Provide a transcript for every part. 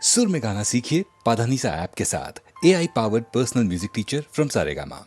सुर में गाना सीखिए पाधानीसा ऐप के साथ। AI powered personal music teacher from Saregama.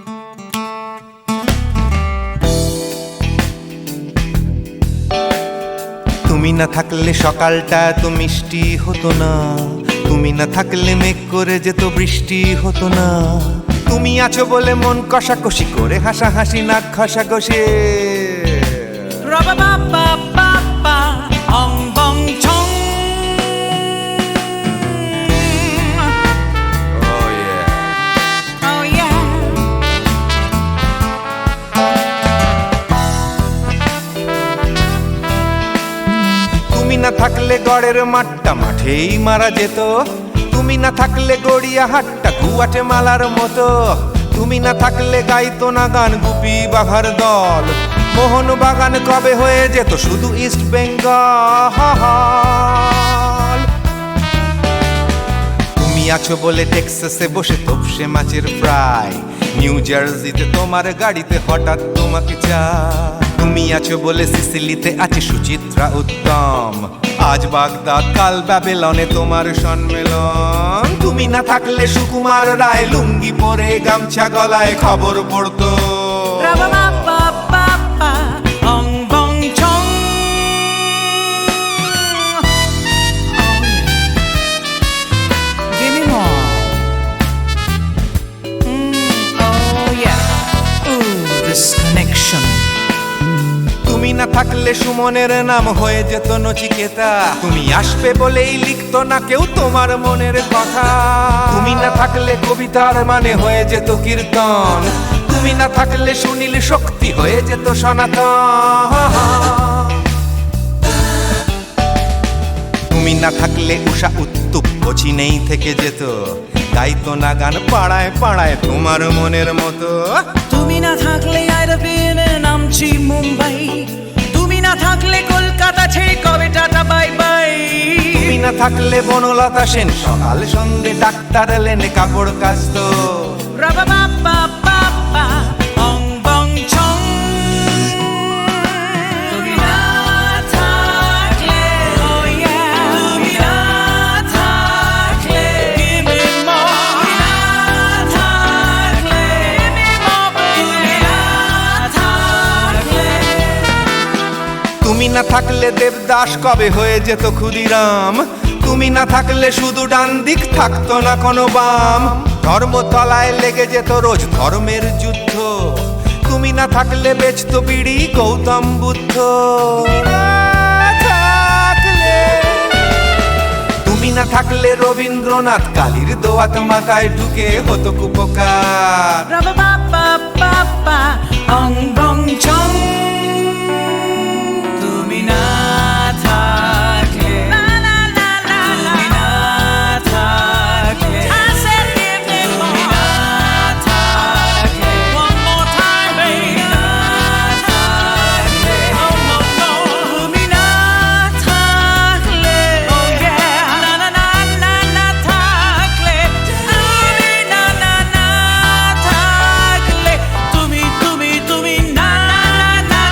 না থাকলে সকালটা এত মিষ্টি হতো না, তুমি না থাকলে মেঘ করে যেত বৃষ্টি হতো না। তুমি আছো বলে মন কষাকষি করে হাসাহাসি নাক ঘষাঘষি। Ra-ba-ba-ba-ba-ba, ong bong chong. Oh yeah. Oh yeah. তুমি না থাকলে গড়ের মাঠটা মাঠেই মারা যেত, তুমি না থাকলে গড়িয়া হাটটা গুয়াটে মালার মতো। তুমি না থাকলে গাইতো না গান গুপি বাঘার দল, মোহন বাগান কবে হয়ে যেত শুধু ইস্ট বেঙ্গল। তুমি আছো বলে টেক্সাসে বসে তপসে মাছের ফ্রাই, নিউ জার্সিতে তোমার গাড়িতে হঠাৎ তোমাকে চাই। তুমি আছো বলে সিসিলিতে আছে সুচিত্রা উত্তম, আজ বাগদাদ কাল ব্যাবিলনে তোমার সম্মেলন। তুমি না থাকলে সুকুমার রায় লুঙ্গি পরে গামছা গলায় খবর পড়তো। Ra-ba-ba-ba-ba-ba, ong bong chong. Give me more. Oh yeah. Ooh, this connection. তুমি না থাকলে সুমনের নাম হয়ে যেত নচিকেতা, তুমি আসবে বলেই লিখতো না কেউ তোমার মনের কথা। তুমি না থাকলে কবিতার মানে হয়ে যেত কীর্তন, তুমি না থাকলে সুনীল শক্তি হয়ে যেত সনাতন। তুমি না থাকলে উষা উত্তুপ নেই থেকে যেত, গাইতো না গান পাড়ায় পাড়ায় তোমার মনের মতো। তুমি না থাকলে আইরবিনে নামছি মুম্বাই, তুমি না থাকলে কলকাতা ছেড়ে কবে টাটা বাই বাই। তুমি না থাকলে বনলতা সেন সকাল সন্ধে ডাক্তার লেনে কাপড় কাচতো। Ra-ba-ba-ba-ba-ba, ong bong chong. তুমি না থাকলে, oh yeah. তুমি না থাকলে, give me more. তুমি না থাকলে, give me more. তুমি না থাকলে. তুমি না থাকলে দেবদাস কবে হয়ে যেত ক্ষুদিরাম, তুমি না থাকলে শুধু ডান দিক থাকতো না কোনো বাম। ধর্মতলায় লেগে যেত রোজ ধর্মের যুদ্ধ, তুমি না থাকলে বেচতো বিড়ি গৌতম বুদ্ধ। তুমি না থাকলে রবীন্দ্রনাথ কালীর দোয়াত মাথায় ঢুকে হতো কুপকার। Ra-ba-ba-ba-ba-ba, ong bong chong. তুমি না থাকলে, la la la la la. তুমি না থাকলে, I said give me more. তুমি না থাকলে, one more time baby. তুমি না থাকলে, oh no no. তুমি না থাকলে, oh yeah. না না না না না থাকলে, তুমি না না না থাকলে, তুমি না না না না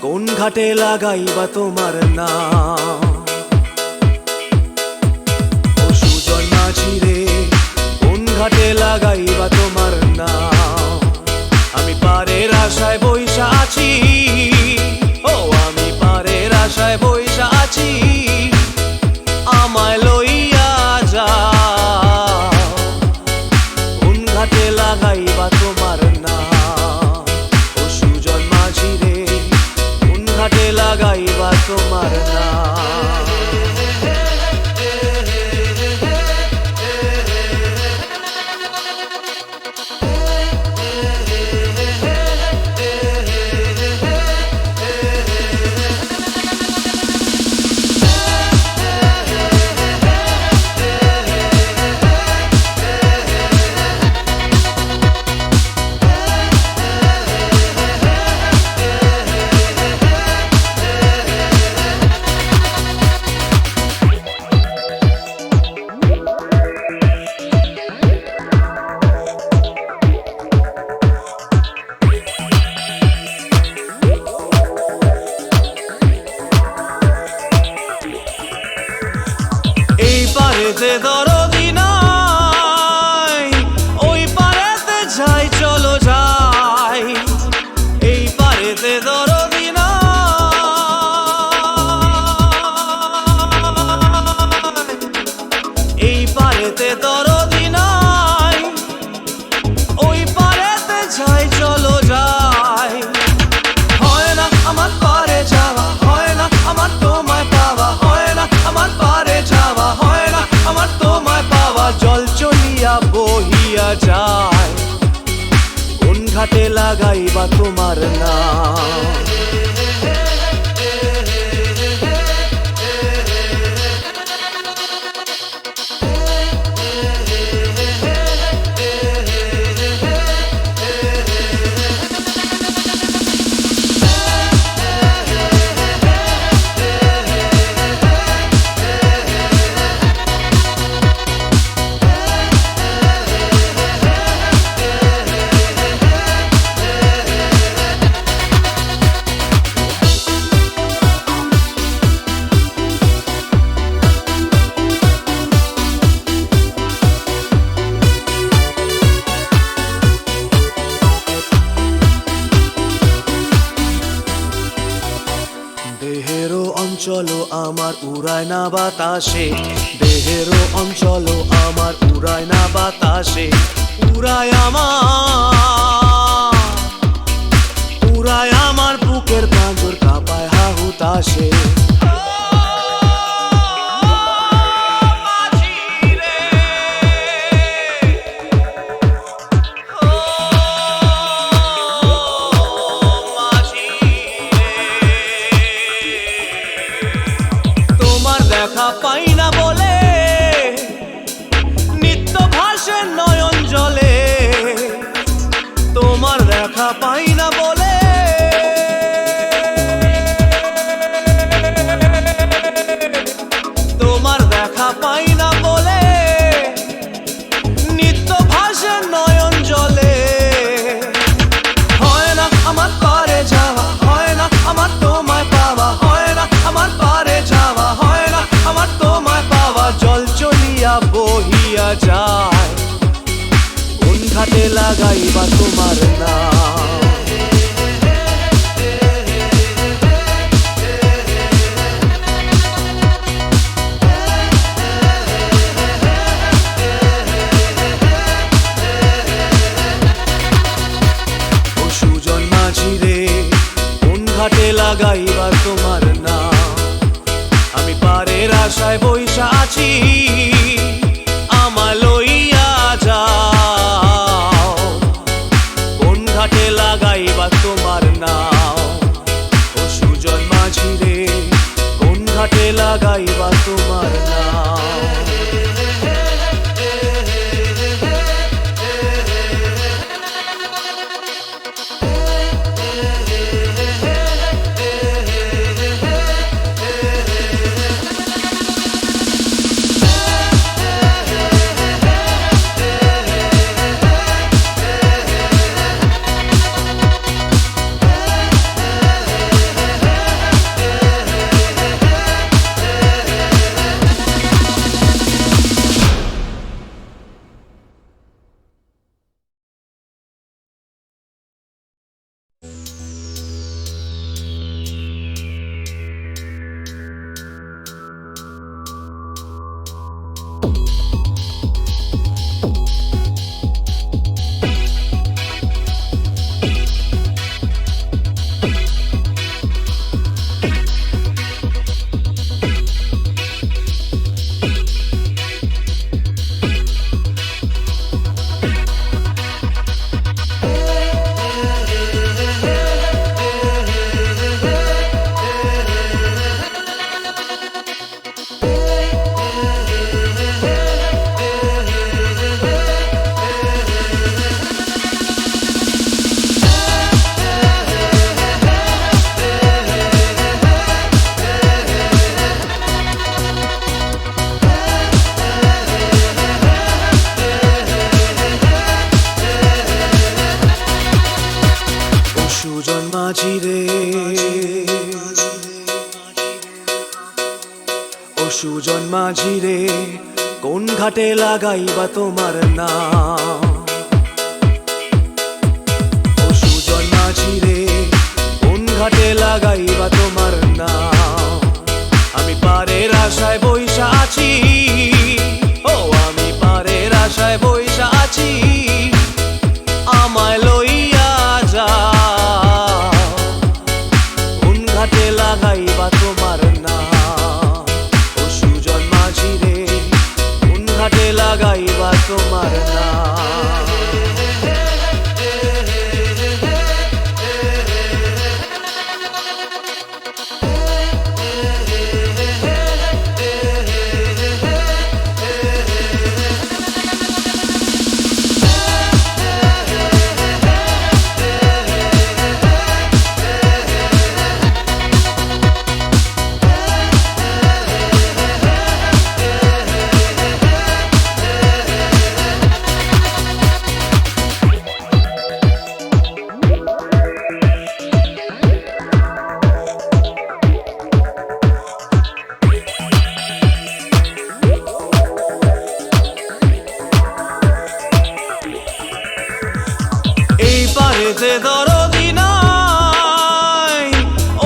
কোন ঘাটে লাগাইবা তোমার নাম? ও সুজন মাঝি রে, কোন ঘাটে লাগাইবা তোমার নাম? আমি পারের আশায় বইসা আছি, ও আমি পারের আশায় বইসা আছি, আমায় লইয়া যাও। কোন ঘাটে লাগাইবা তোমার নাম? ও সুজন মাঝি রে, কোন ঘাটে লাগাইবা তোমার নাম? এই পারেতে দরদি নাই, ওই পারেতে যাই চলো যাই। এই পারেতে দরদি নাই, এই পারেতে দরদি নাই, ওই পারেতে যাই চলো যাই। হয় না আমার পারে যাওয়া, হয় না আমার তোমায় পাওয়া, হয় না আমার পারে যাওয়া, হয় না আমার তোমায় পাওয়া। জল চলিয়া বহিয়া যায়, কোন ঘাটে লাগাইবা তোমার নাম? দেহেরও অঞ্চল আমার উড়ায় না বাতাসে, দেহেরও অঞ্চল আমার উড়ায় না বাতাসে। উড়ায় আমার বুকের পাঁজর কাঁপায় হাহুতাশে। দেখা পাই না বলে নিত্য ভাসে নয়ন জলে, তোমার দেখা পাই না বলে তোমার দেখা পাই না বলে নিত্য ভাসে নয়ন জলে। হয় না আমার পারে যাওয়া, হয় না আমার তোমায় পাওয়া, হয় না আমার পারে যাওয়া, হয় না আমার তোমায় পাওয়া। জল চলিয়া বহিয়া যায়, কোন ঘাটে লাগাইবা তোমার নাম? ও সুজন মাঝি রে, কোন ঘাটে লাগাইবা তোমার নাম? আমি পারের আশায় বইসা আছি, আমায় লইয়া যাও। কোন ঘাটে লাগাইবা তোমার নাম? ও সুজন মাঝি রে, কোন ঘাটে লাগাইবা তোমার নাম? সুজন মাঝি রে কোন ঘাটে লাগাইবা তোমার নাম? ও সুজন মাঝি রে কোন ঘাটে লাগাইবা তোমার নাম? আমি পারের আশায় বইসা আছি, ও আমি পারের আশায় বইসা আছি, আমায় লইয়া যাও কোন ঘাটে লাগাইবা তোমার নাম? ও সুজন মাঝি রে কোন ঘাটে লাগাইবা তোমার নাম? এই পারেতে দরদি নাই,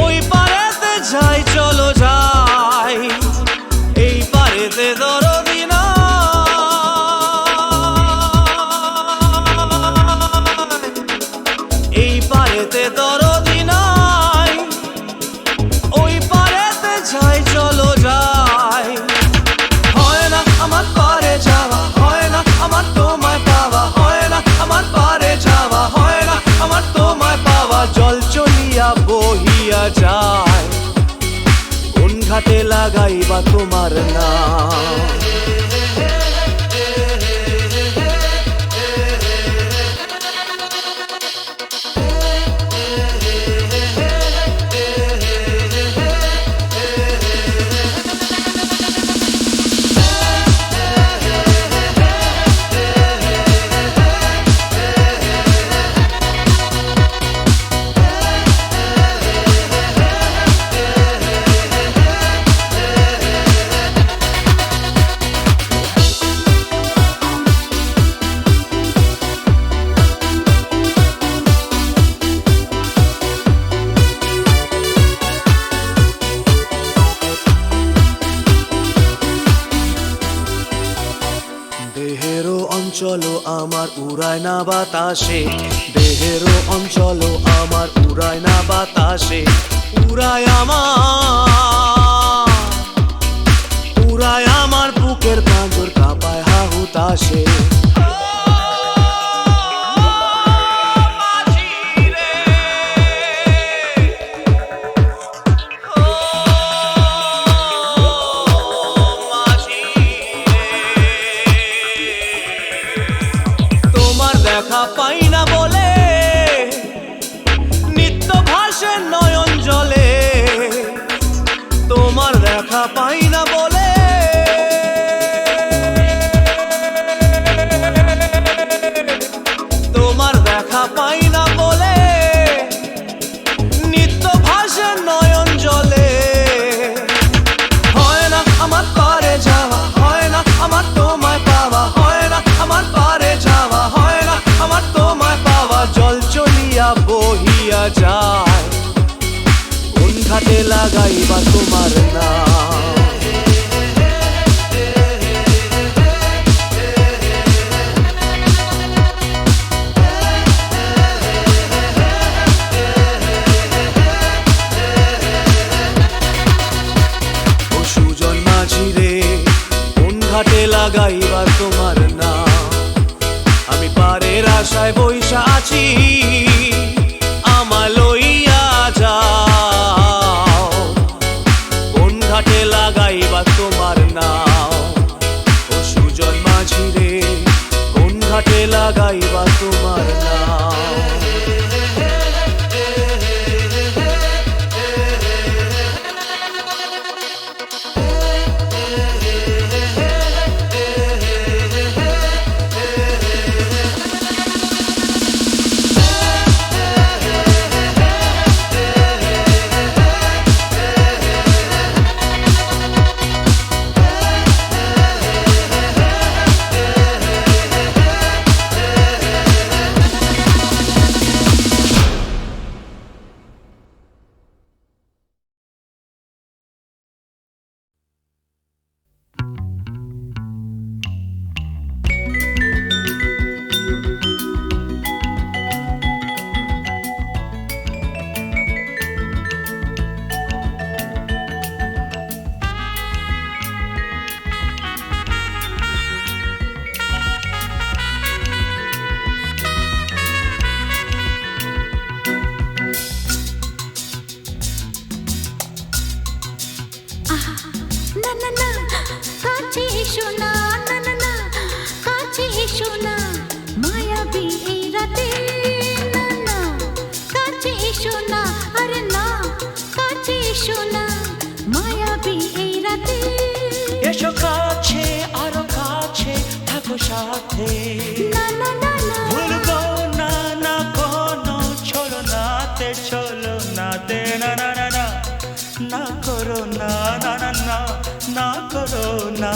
ওই পারেতে যাই চলো যাই। এই পারেতে দরদি নাই, এই পারেতে দরদি নাই, ওই পারেতে যাই চলো যাই। হয় না আমার পারে যাওয়া, হয় না আমার তোমায় পাওয়া, হয় না আমার পারে যাওয়া, হয় না আমার তোমায় পাওয়া। জল চলিয়া বহিয়া যায় কোন ঘাটে লাগাইবা তোমার নাম? দেহেরও অঞ্চল আমার উড়ায় না বাতাসে, দেহেরও অঞ্চল আমার উড়ায় না বাতাসে। উড়ায় আমার বুকের পাঁজর কাঁপায় হাহুতাশে। তোমার দেখা পাই না বলে নিত্য ভাসে নয়ন জলে, তোমার দেখা পাই না বলে তোমার দেখা পাই না বলে নিত্য ভাসে নয়ন জলে। হয় না আমার পারে যাওয়া, হয় না আমার তোমায় পাওয়া, হয় না আমার পারে যাওয়া, হয় না আমার তোমায় পাওয়া। জল চলিয়া বহিয়া যায় কোন ঘাটে লাগাইবা তোমার নাম? ও সুজন মাঝি রে কোন ঘাটে লাগাইবা তোমার নাম? আমি পারের আশায় বইসা আছি, আমায় লইয়া যাও কোন ঘাটে লাগাইবা তোমার নাম? ও সুজন মাঝি রে কোন ঘাটে লাগাইবা তোমার নাম? না না কাছে এসো না না না না কাছে এসো না মায়াবী এই রাতে না না কাছে এসো না আরে না কাছে এসো না মায়াবী এই রাতে এসো কাছে আরো কাছে থাকো সাথে না না না না ভুলবো না না কোনো চলো নাতে না না না না না করো না না না না না করো না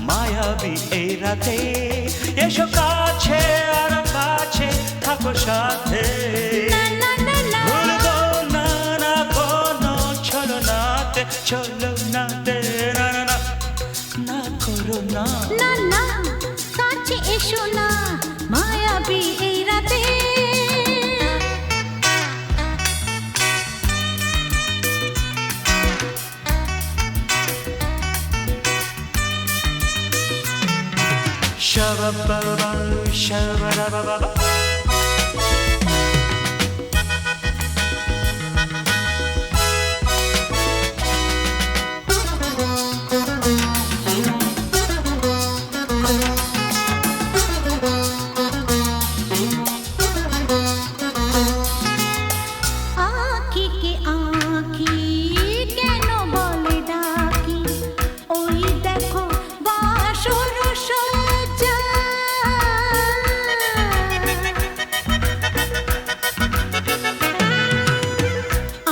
মায়াবী এই রাতে এসো কাছে আরো কাছে থাকো সাথে না না না না ভুলবো না না কোনো চলো নাতে না না না না করো না না না কাছে এসো না মায়াবী এই রাতে Shabba-ba-ba, shabba-da-ba-ba-ba. আঁখি কে আঁখি কেন বলে ডাকি ওই দেখো বাসর সজ্জা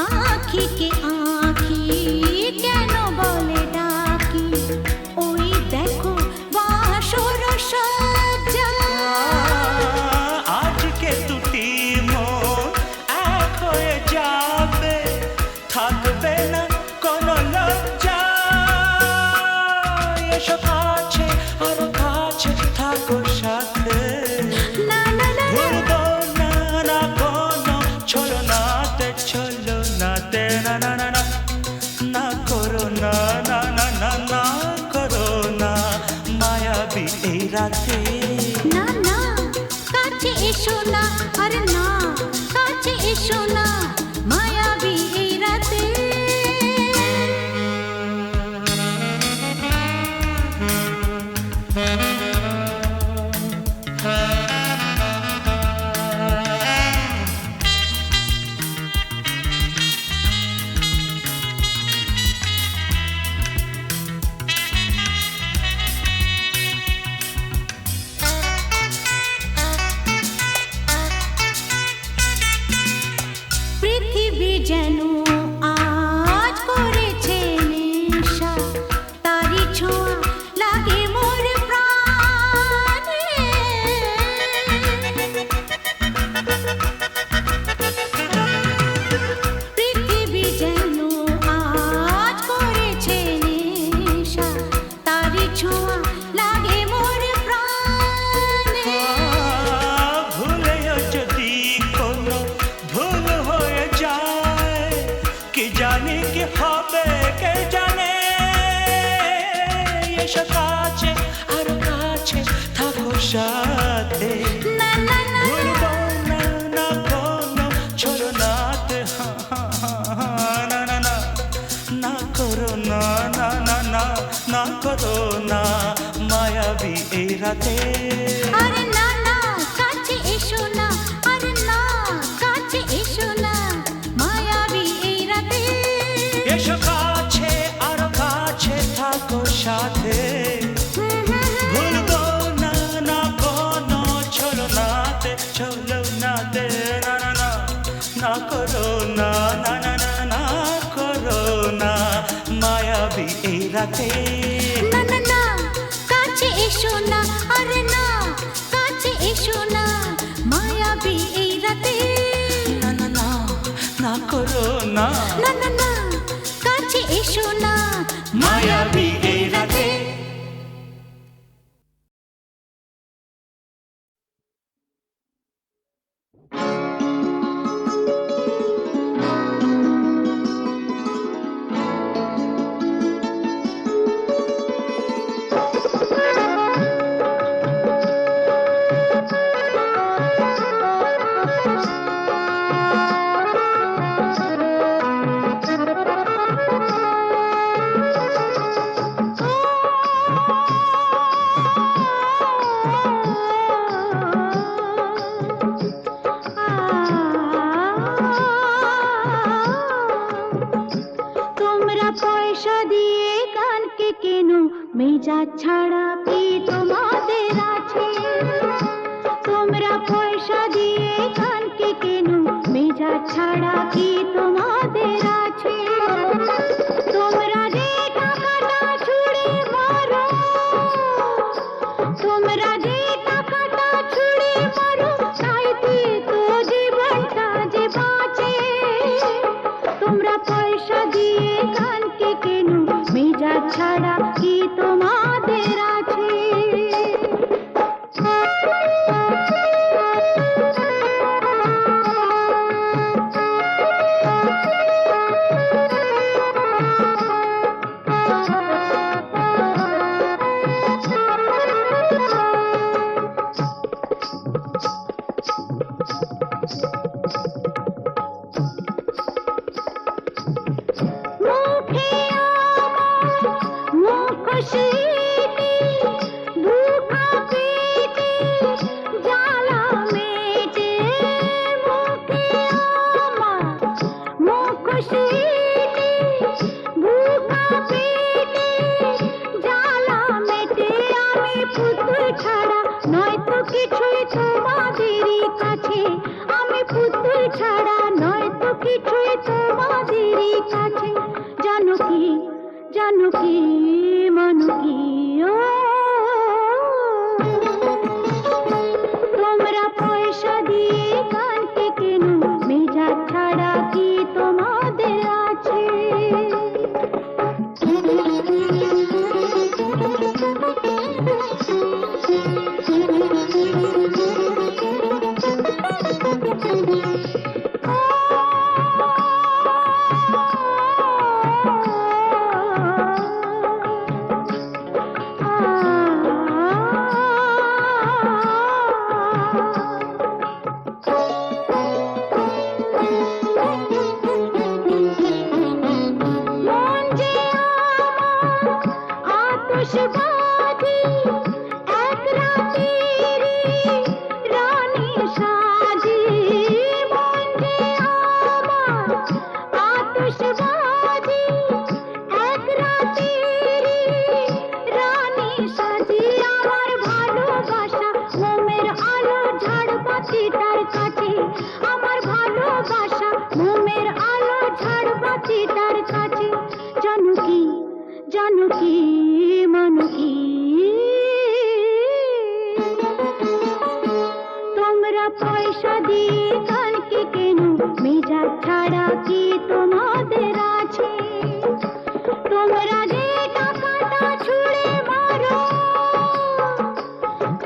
আঁখি কে আঁখি কেন বলে ডাকি ওই দেখো বাসর সজ্জা আজকে দুটি মন এক হয়ে যাবে থাকবে না কোনো লজ্জা এসো কাছে আরো কাছে থাকো সাথে না না না ভুলবো না না কোনো চলো নাতে না না না না না করো না না না না না করো না মায়াবী এই রাতে না না কাছে এসো না আরে না কাছে এসো না মায়াবী এই রাতে পৃথিবী যেন আজ করেছে নেশা তারি ছোঁয়া লাগে মোর প্রাণে পৃথিবী যেন আজ করেছে নেশা তারি ছোঁয়া লাগে মোর প্রাণে ভুলেও যদি কোনো ভুল হয়ে যায় কি জানি কি হবে কে জানে এসো কাছে আর কাছে থাকো সাথে না না না ভুলবো না না কোনো চলো নাতে না না না না করো না না না না না করো না মায়াবী এই রাতে আরে না না কাছে এসো না আরে না কাছে এসো না মায়াবী এই রাতে এসো কাছে আরো কাছে থাকো সাথে ভুলবো না না কোনো চলো নাতে না না না না করো না না না না না করো না মায়াবী এই রাতে না না না কাছে এসো না আরে না কাছে এসো না মায়াবী এই রাতে না না না না করো না না না না কাছে এসো না মায়াবী এই রাতে মেজাজ ছাড়া কি তোমাদের আছে? তোমরা পয়সা দিয়ে গানকে কেন, মেজাজ ছাড়া কি তোমাদের আছে? তোমরা যে টাকাটা ছুঁড়ে মারো, তোমরা যে টাকাটা ছুঁড়ে মারো, তাইতে তো জীবনটা যে বাঁচে। তোমরা পয়সা দিয়ে গানকে কেন, মেজাজ ছাড়া কি তোমাদের আছে? মুখে আমার মুখোশিটি, দুঃখা পেটে জ্বালা মেটে। মুখে আমার মুখোশিটি, দুঃখা পেটে জ্বালা মেটে। আমি পুতুল ছাড়া নয়তো কিছুই তোমাদেরই কাছে, আমি পুতুল ছাড়া নয়তো কিছুই তোমাদেরই কাছে। জানো কি, জানো কি, মানো কি, ও তোমরা পয়সা দিয়ে গানকে কেন, মেজাজ ছাড়া কি তোমাদের আছে? মন যে আমার আতশবাজি, এক রাতেরই রানী সাজি। মন যে আমার আতশবাজি, এক রাতেরই রানী সাজি। আমার ভালোবাসা মোমের আলো ঝাড়বাতিটার কাছে, আমার ভালোবাসা মোমের আলো ঝাড়বাতিটার কাছে। জানো কি, জানো কি, মানো কি, তোমরা পয়সা দিয়ে গানকে কেন, মেজাজ ছাড়া কি তোমাদের আছে? তোমরা যে টাকাটা ছুঁড়ে মারো,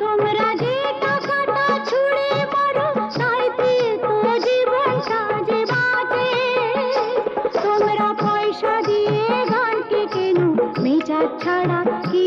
তোমরা যে টাকাটা ছুঁড়ে মারো, তাইতে তো জীবনটা যে বাঁচে। তোমরা পয়সা দিয়ে গানকে কেন, মেজাজ ছাড়া কি